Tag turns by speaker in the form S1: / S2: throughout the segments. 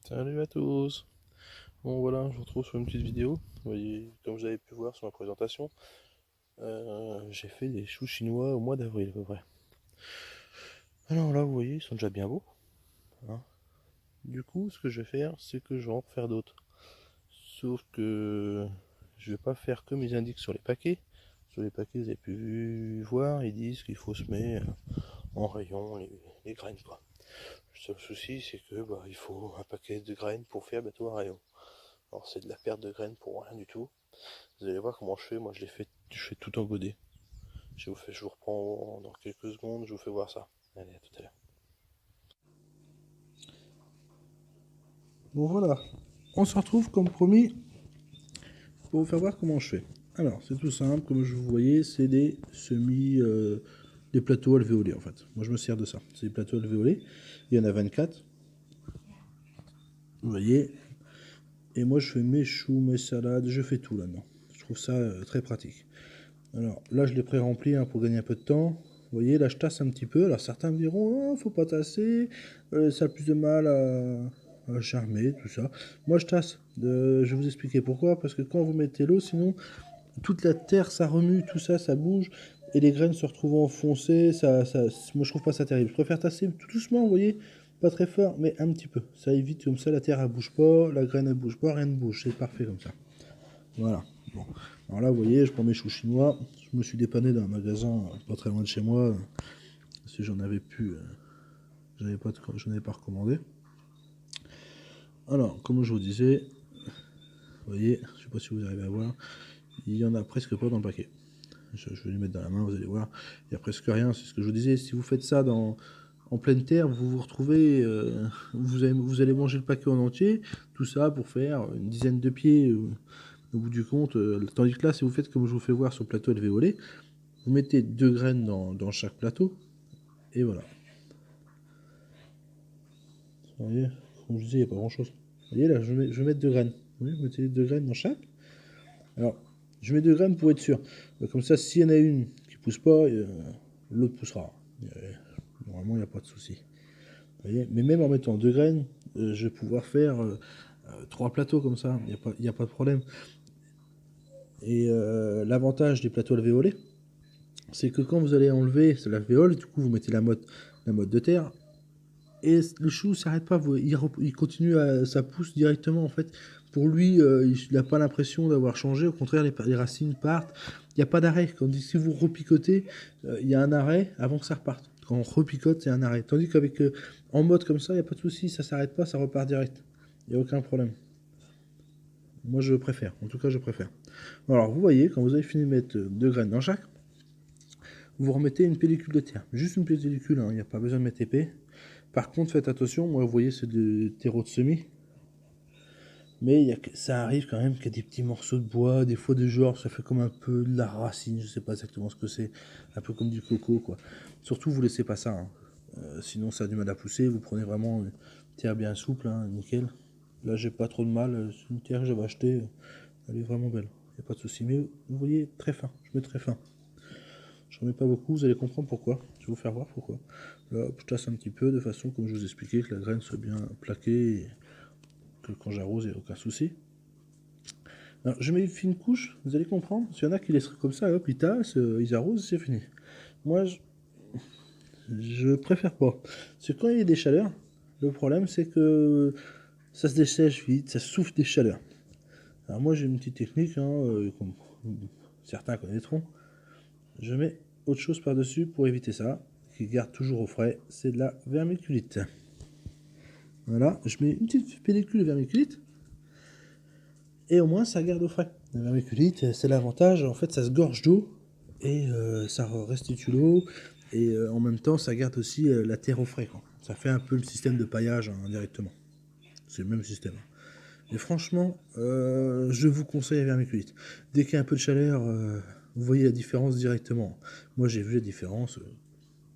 S1: Salut à tous. Bon voilà, je vous retrouve sur une petite vidéo. Vous voyez, comme vous avez pu voir sur ma présentation, j'ai fait des choux chinois au mois d'avril à peu près. Alors là, vous voyez, ils sont déjà bien beaux, hein. Du coup, ce que je vais faire, c'est que je vais en refaire d'autres. Sauf que je vais pas faire comme ils indiquent sur les paquets. Sur les paquets, vous avez pu voir, ils disent qu'il faut semer en rayon les graines, quoi. Le seul souci, c'est que il faut un paquet de graines pour faire bientôt un rayon. Alors c'est de la perte de graines pour rien du tout. Vous allez voir comment je fais. Moi, je fais tout en godet. Je vous reprends dans quelques secondes. Je vous fais voir ça. Allez, à tout à l'heure. Bon, voilà. On se retrouve comme promis pour vous faire voir comment je fais. Alors, c'est tout simple. Comme je vous voyais, c'est des semis, des plateaux alvéolés en fait. Moi, je me sers de ça. C'est des plateaux alvéolés. Il y en a 24. Vous voyez. Et moi, je fais mes choux, mes salades. Je fais tout là-dedans. Je trouve ça très pratique. Alors là, je l'ai pré-rempli pour gagner un peu de temps. Vous voyez, là, je tasse un petit peu. Alors certains me diront, oh, faut pas tasser, ça a plus de mal à germer, tout ça. Moi, je tasse. Je vais vous expliquer pourquoi. Parce que quand vous mettez l'eau, sinon, toute la terre, ça remue, tout ça, ça bouge. Et les graines se retrouvent enfoncées. Moi, je trouve pas ça terrible. Je préfère tasser tout doucement, vous voyez. Pas très fort, mais un petit peu. Ça évite comme ça, la terre, elle bouge pas, la graine, elle bouge pas, rien ne bouge. C'est parfait comme ça. Voilà. Bon. Alors là, vous voyez, je prends mes choux chinois. Je me suis dépanné d'un magasin pas très loin de chez moi. Si j'en avais pu, j'en avais pas recommandé. Alors, comme je vous disais, vous voyez, je sais pas si vous arrivez à voir, il y en a presque pas dans le paquet. Je vais les mettre dans la main, vous allez voir. Il y a presque rien. C'est ce que je vous disais. Si vous faites ça en pleine terre, vous vous retrouvez, vous allez manger le paquet en entier. Tout ça pour faire une dizaine de pieds. Au bout du compte, tandis que là, si vous faites comme je vous fais voir sur le plateau alvéolé, vous mettez 2 graines dans chaque plateau, et voilà. Vous voyez, comme je disais, il n'y a pas grand chose. Vous voyez là, je vais mettre 2 graines. Vous voyez, vous mettez 2 graines dans chaque. Alors, je mets 2 graines pour être sûr. Comme ça, s'il y en a une qui pousse pas, l'autre poussera. Normalement, il n'y a pas de souci. Vous voyez, mais même en mettant 2 graines, je vais pouvoir faire 3 plateaux comme ça. Il n'y a pas de problème. Et l'avantage des plateaux alvéolés, c'est que quand vous allez enlever l'alvéole, du coup, vous mettez la mode de terre. Et le chou ne s'arrête pas, il continue, ça pousse directement en fait. Pour lui, il n'a pas l'impression d'avoir changé, au contraire, les racines partent. Il n'y a pas d'arrêt. Tandis que si vous repicotez, il y a un arrêt avant que ça reparte. Quand on repicote, il y a un arrêt. Tandis qu'avec en mode comme ça, il n'y a pas de souci, ça s'arrête pas, ça repart direct. Il n'y a aucun problème. Moi, je préfère. En tout cas, je préfère. Alors, vous voyez, quand vous avez fini de mettre 2 graines dans chaque, vous remettez une pellicule de terre. Juste une pellicule, il n'y a pas besoin de mettre épais. Par contre, faites attention, moi, vous voyez, c'est de terreau de semis. Mais ça arrive quand même qu'il y a des petits morceaux de bois, des fois de genre, ça fait comme un peu de la racine, je sais pas exactement ce que c'est, un peu comme du coco, quoi. Surtout, vous laissez pas ça, hein. Sinon ça a du mal à pousser, vous prenez vraiment une terre bien souple, hein, nickel. Là, j'ai pas trop de mal, c'est une terre que j'avais achetée, elle est vraiment belle, y a pas de souci. Mais vous voyez, très fin, je mets très fin. Je remets pas beaucoup, vous allez comprendre pourquoi. Je vais vous faire voir pourquoi. Là, je tasse un petit peu de façon, comme je vous expliquais, que la graine soit bien plaquée et que quand j'arrose, il n'y a aucun souci. Alors, je mets une fine couche, vous allez comprendre. S'il y en a qui laisseraient comme ça, hop, ils tassent, ils arrosent, c'est fini. Moi, je préfère pas. Parce que quand il y a des chaleurs, le problème c'est que ça se dessèche vite, ça souffle des chaleurs. Alors moi j'ai une petite technique, comme certains connaîtront. Je mets autre chose par-dessus pour éviter ça, qui garde toujours au frais, c'est de la vermiculite. Voilà, je mets une petite pellicule de vermiculite, et au moins ça garde au frais. La vermiculite, c'est l'avantage, en fait ça se gorge d'eau, et ça restitue l'eau, et en même temps ça garde aussi la terre au frais, quoi. Ça fait un peu le système de paillage indirectement. C'est le même système. Et franchement, je vous conseille la vermiculite. Dès qu'il y a un peu de chaleur, vous voyez la différence directement. Moi j'ai vu la différence,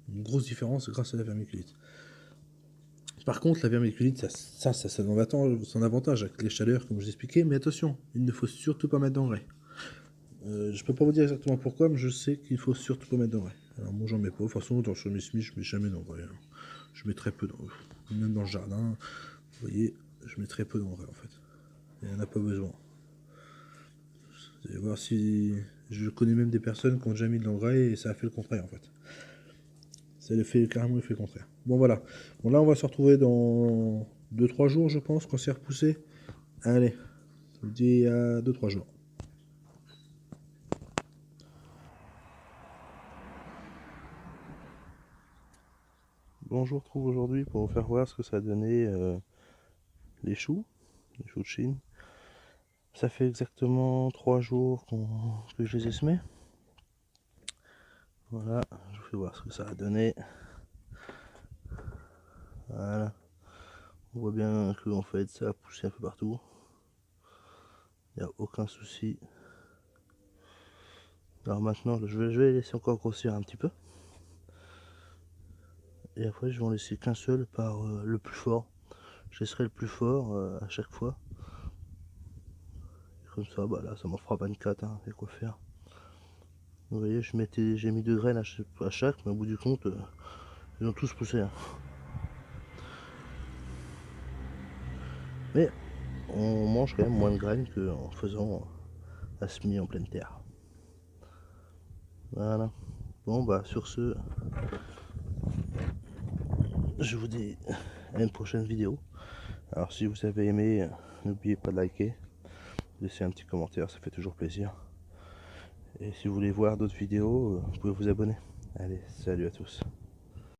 S1: une grosse différence grâce à la vermiculite. Par contre, la vermiculite, ça son avantage avec les chaleurs, comme je vous expliquais, mais attention, il ne faut surtout pas mettre d'engrais. Je peux pas vous dire exactement pourquoi, mais je sais qu'il faut surtout pas mettre d'engrais. Alors moi j'en mets pas, de toute façon, je mets jamais d'engrais. Je mets très peu d'engrais. Même dans le jardin, vous voyez, je mets très peu d'engrais en fait. Il n'y en a pas besoin. Vous allez voir si... Je connais même des personnes qui ont déjà mis de l'engrais et ça a fait le contraire en fait. Ça a fait carrément l'effet contraire. Bon voilà. Bon là on va se retrouver dans 2-3 jours je pense quand c'est repoussé. Allez, je vous dis à 2-3 jours. Bon, je vous retrouve aujourd'hui pour vous faire voir ce que ça a donné les choux de Chine. Ça fait exactement 3 jours que je les ai semés. Voilà, je vous fais voir ce que ça a donné. Voilà, on voit bien que en fait ça a poussé un peu partout. Il n'y a aucun souci. Alors maintenant, je vais laisser encore grossir un petit peu. Et après, je vais en laisser qu'un seul par le plus fort. Je laisserai le plus fort à chaque fois. Et comme ça, bah là, ça m'en fera 24, hein, et quoi faire. Vous voyez, j'ai mis 2 graines à chaque, mais au bout du compte, ils ont tous poussé. Hein. Mais on mange quand même moins de graines qu'en faisant un semis en pleine terre. Voilà. Bon bah sur ce, je vous dis à une prochaine vidéo. Alors si vous avez aimé, n'oubliez pas de liker, laisser un petit commentaire, ça fait toujours plaisir. Et si vous voulez voir d'autres vidéos, vous pouvez vous abonner. Allez, salut à tous.